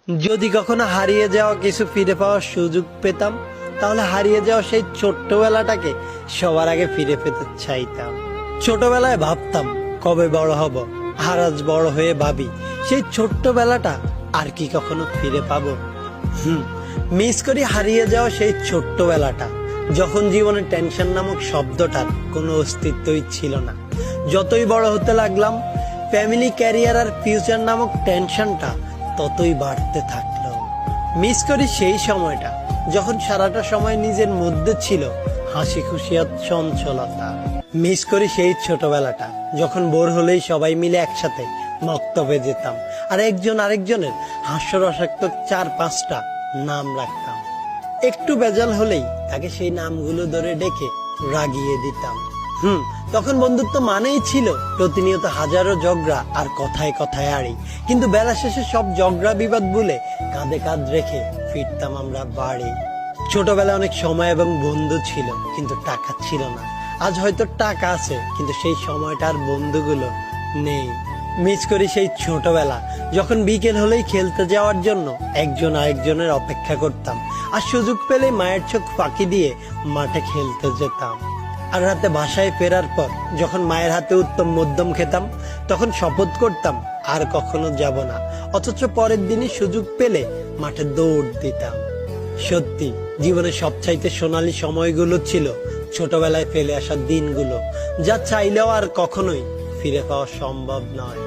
যদি কখনো হারিয়ে যাওয়া কিছু ফিরে পাওয়ার সুযোগ পেতাম, তাহলে হারিয়ে যাওয়া সেই ছোট্টবেলাটাকে সবার আগে ফিরে পেতে চাইতাম। ছোটবেলায় ভাবতাম কবে বড় হব, আর আজ বড় হয়ে ভাবি সেই ছোট্টবেলাটা আর কি কখনো ফিরে পাবো। মিস করি হারিয়ে যাওয়া সেই ছোট্টবেলাটা, যখন জীবনে টেনশন নামক শব্দটার কোনো অস্তিত্বই ছিল না। যতই বড় হতে লাগলাম, ফ্যামিলি, ক্যারিয়ার আর ফিউচার নামক টেনশনটা ততই বাড়তে থাকলো। মিস করি সেই সময়টা যখন সারাটা সময় নিজের মধ্যে ছিল হাসি খুশি আর চঞ্চলতা। মিস করি সেই ছোটবেলাটা যখন বোর হলেই সবাই মিলে একসাথে মক্তবে যেতাম, আর একজন আরেকজনের হাস্যরসাক্ত 4-5টা নাম রাখতাম। একটু বেজাল হলেই তাকে সেই নামগুলো ধরে ডেকে রাগিয়ে দিতাম। তখন বন্ধুত্ব মানেই ছিল প্রতিনিয়ত হাজারো ঝগড়া আর কথায় কথায় আড়ি, কিন্তু বেলা শেষে সব ঝগড়া বিবাদ ভুলে কাঁধে কাঁধ রেখে ফিরতাম আমরা বাড়ি। ছোটবেলায় অনেক সময় এবং বন্ধু ছিল, কিন্তু টাকা ছিল না। আজ হয়তো টাকা আছে, কিন্তু সেই সময়টা আর বন্ধুগুলো নেই। মিস করি সেই ছোটবেলা যখন বিকেল হলেই খেলতে যাওয়ার জন্য একজন আরেকজনের অপেক্ষা করতাম, আর সুযোগ পেলে মায়ের চোখ ফাঁকি দিয়ে মাঠে খেলতে যেতাম। আর রাতে বাসায় ফেরার পর যখন মায়ের হাতে উত্তম মধ্যম খেতাম, তখন শপথ করতাম আর কখনো যাব না, অথচ পরের দিনই সুযোগ পেলে মাঠে দৌড় দিতাম। সত্যি, জীবনের সবচাইতে সোনালী সময়গুলো ছিল ছোটবেলায় ফেলে আসা দিনগুলো, যা চাইলেও আর কখনোই ফিরে পাওয়া সম্ভব নয়।